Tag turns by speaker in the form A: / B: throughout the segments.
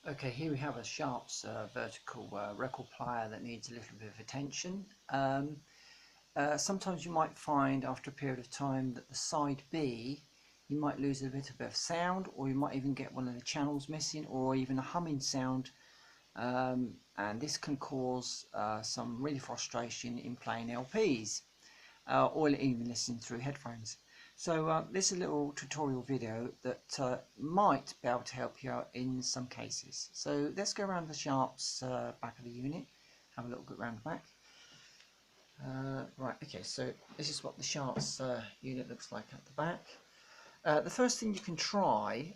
A: Okay, here we have a Sharp's vertical record plier that needs a little bit of attention. Sometimes you might find after a period of time that the side B, you might lose a bit of sound, or you might even get one of the channels missing, or even a humming sound, and this can cause some really frustration in playing LPs, or even listening through headphones. So this is a little tutorial video that might be able to help you out in some cases. So let's go around the Sharp's back of the unit, have a little look around the back. Right, okay, so this is what the Sharp's unit looks like at the back. The first thing you can try,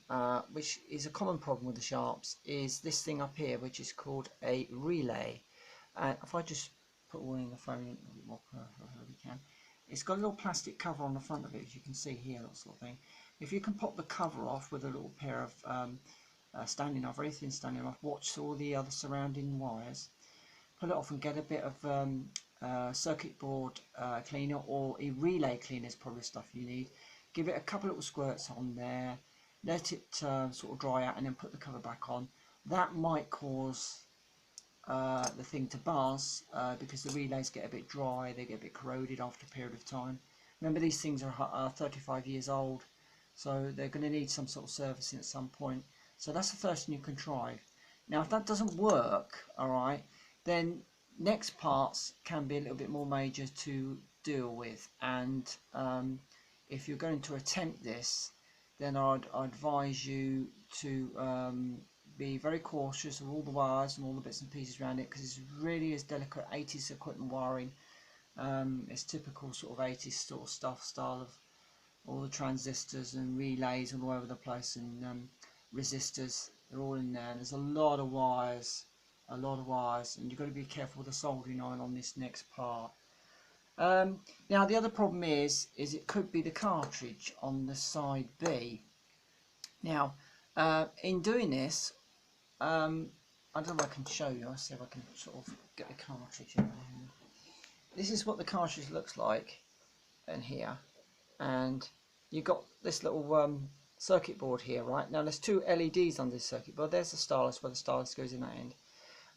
A: which is a common problem with the Sharp's, is this thing up here, which is called a relay. And if I just put one in the phone a little bit more as we can, it's got a little plastic cover on the front of it, as you can see here, that sort of thing. If you can pop the cover off with a little pair of standing off, very thin standing off, watch all the other surrounding wires, pull it off and get a bit of circuit board cleaner, or a relay cleaner is probably stuff you need. Give it a couple of little squirts on there, let it sort of dry out, and then put the cover back on. That might cause the thing to buzz because the relays get a bit dry, they get a bit corroded after a period of time. Remember, these things are 35 years old, so they're going to need some sort of servicing at some point. So that's the first thing you can try. Now, if that doesn't work, alright, then next parts can be a little bit more major to deal with, and if you're going to attempt this, then I'd advise you to be very cautious of all the wires and all the bits and pieces around it, because it really is delicate 80s equipment wiring. It's typical sort of 80s sort of stuff, style of all the transistors and relays all over the place, and resistors, they're all in there, and there's a lot of wires, and you've got to be careful with the soldering iron on this next part. Now the other problem is it could be the cartridge on the side B. Now in doing this, I don't know if I can show you. I'll see if I can sort of get the cartridge in there. This is what the cartridge looks like in here, and you've got this little circuit board here, right? Now there's two LEDs on this circuit board. There's the stylus, where the stylus goes in that end,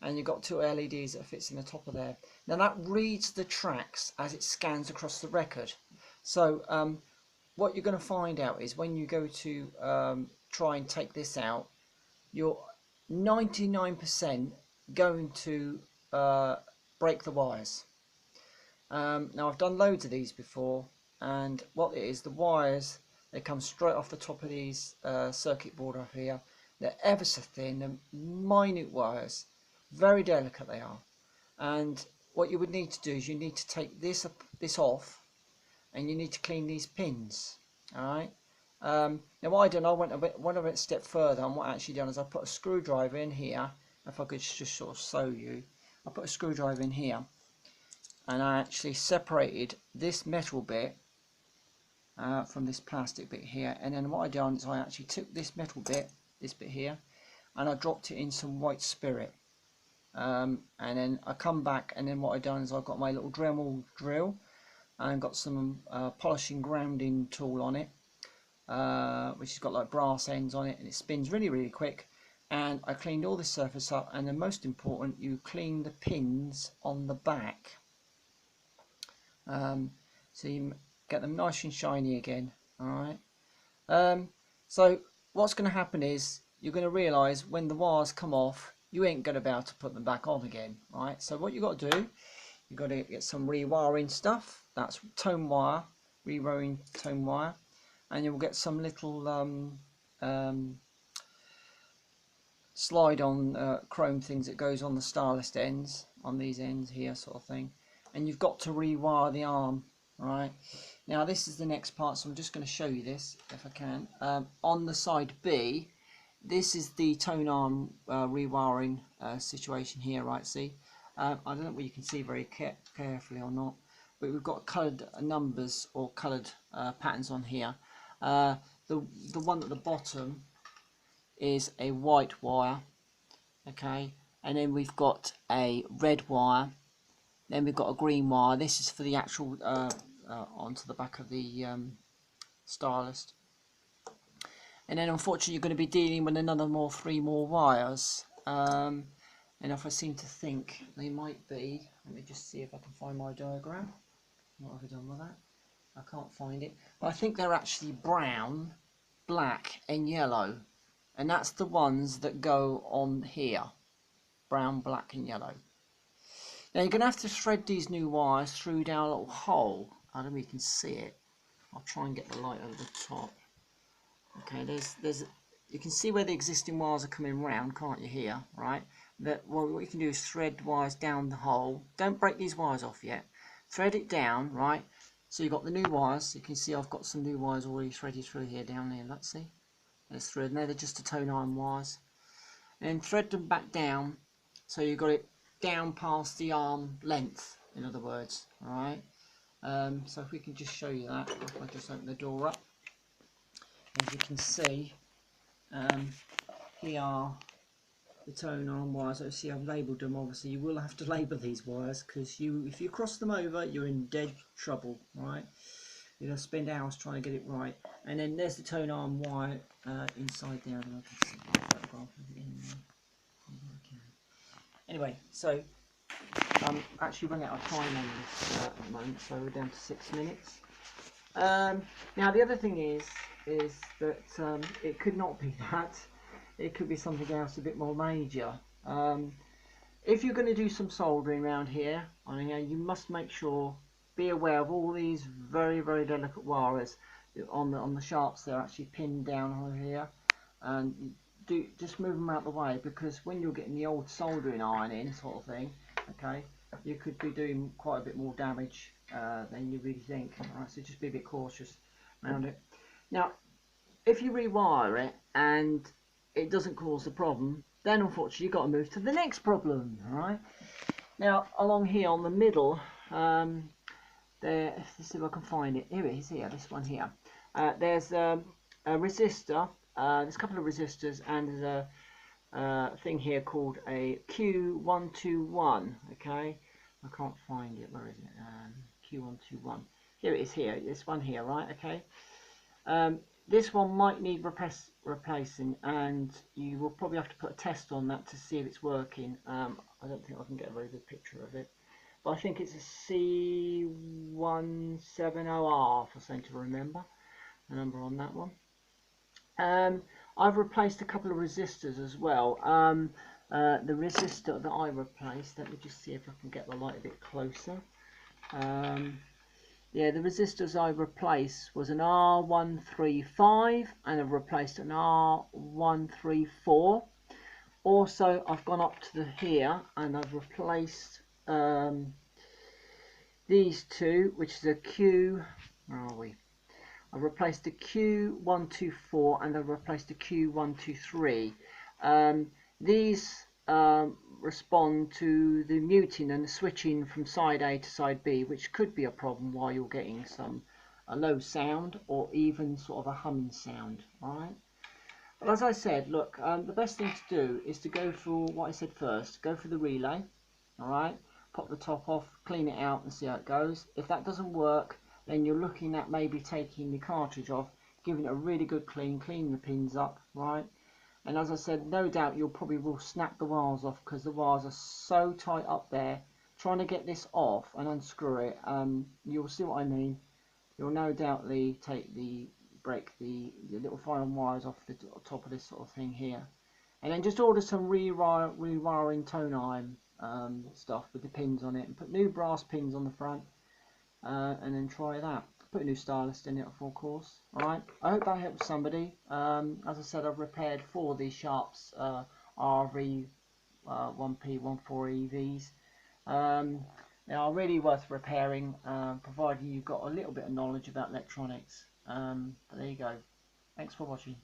A: and you've got two LEDs that fits in the top of there. Now that reads the tracks as it scans across the record. So what you're going to find out is when you go to try and take this out, you're 99% going to break the wires. Now I've done loads of these before, and what it is, the wires, they come straight off the top of these circuit board up here. They're ever so thin, they're minute wires, very delicate they are. And what you would need to do is you need to take this off, and you need to clean these pins. Alright. Now what I done, I went a bit step further, and what I actually done is I put a screwdriver in here. If I could just sort of show you, I put a screwdriver in here, and I actually separated this metal bit from this plastic bit here. And then what I done is I actually took this metal bit, this bit here, and I dropped it in some white spirit. And then I come back, and then what I done is I've got my little Dremel drill, and got some polishing grounding tool on it, which has got like brass ends on it, and it spins really quick. And I cleaned all this surface up, and then most important, you clean the pins on the back, so you get them nice and shiny again. Alright. So what's going to happen is you're going to realise when the wires come off, you ain't going to be able to put them back on again. Right. So what you've got to do, you've got to get some rewiring stuff. That's tone wire, rewiring tone wire, and you'll get some little slide on chrome things that goes on the stylus ends, on these ends here, sort of thing. And you've got to rewire the arm. Right. Now this is the next part, so I'm just going to show you this if I can. On the side B, this is the tone arm rewiring situation here, right? See, I don't know whether you can see very carefully or not, but we've got coloured numbers or coloured patterns on here. The one at the bottom is a white wire, okay, and then we've got a red wire, then we've got a green wire. This is for the actual onto the back of the stylus. and then unfortunately you're going to be dealing with another three more wires. And if I seem to think they might be, let me just see if I can find my diagram. What have I done with that? I can't find it. But I think they're actually brown, black and yellow, and that's the ones that go on here. Brown, black and yellow. Now you're going to have to thread these new wires through down a little hole. I don't know if you can see it. I'll try and get the light over the top. Okay, you can see where the existing wires are coming round, can't you, here, right? Well, what you can do is thread wires down the hole. Don't break these wires off yet. Thread it down, right? So you've got the new wires. You can see I've got some new wires already threaded through here, down there. Let's see. There's thread. Now they're just the tone iron wires. And thread them back down, so you've got it down past the arm length, in other words, alright? So if we can just show you that, if I just open the door up, as you can see, here are the tone arm wires. So see, I've labelled them. Obviously you will have to label these wires, because if you cross them over, you're in dead trouble, right? You're going to spend hours trying to get it right. And then there's the tone arm wire inside there. And I can see the photograph of it in there. Anyway, so I'm actually running out of time on this at the moment, so we're down to 6 minutes. Now the other thing is that it could not be that. It could be something else a bit more major. If you're going to do some soldering around here, you must make sure, be aware of all these very, very delicate wires on the sharps. They're actually pinned down over here, and just move them out the way, because when you're getting the old soldering iron in, sort of thing, okay, you could be doing quite a bit more damage than you really think. Alright, so just be a bit cautious around it. Now, if you rewire it and it doesn't cause a problem, then unfortunately you've got to move to the next problem. Alright, now along here on the middle, there, let's see if I can find it. Here it is, here, this one here. There's a resistor. There's a couple of resistors, and there's a thing here called a Q121. Okay, I can't find it. Where is it? Q121. Here it is. Here, this one here, right? Okay. This one might need replacing, and you will probably have to put a test on that to see if it's working. I don't think I can get a very good picture of it, but I think it's a C170R for something to remember the number on that one. I've replaced a couple of resistors as well. The resistor that I replaced, let me just see if I can get the light a bit closer. Yeah, the resistors I replaced was an R135, and I've replaced an R134. Also, I've gone up to here and I've replaced these two, which is a Q, where are we? I've replaced the Q124 and I've replaced the Q123. These respond to the muting and the switching from side A to side B, which could be a problem while you're getting a low sound or even sort of a humming sound. Alright. But as I said, look, the best thing to do is to go for what I said first. Go for the relay. Alright. Pop the top off, clean it out and see how it goes. If that doesn't work, then you're looking at maybe taking the cartridge off, giving it a really good cleaning the pins up, right? And as I said, no doubt you'll probably will snap the wires off, because the wires are so tight up there. Trying to get this off and unscrew it, you'll see what I mean. You'll no doubt break the little fine wires off the top of this sort of thing here. And then just order some rewiring tone iron stuff with the pins on it, and put new brass pins on the front. And then try that. Put a new stylus in it, of course. Alright, I hope that helps somebody. As I said, I've repaired 4 of these Sharps RP114EVs. They are really worth repairing, providing you've got a little bit of knowledge about electronics. But there you go. Thanks for watching.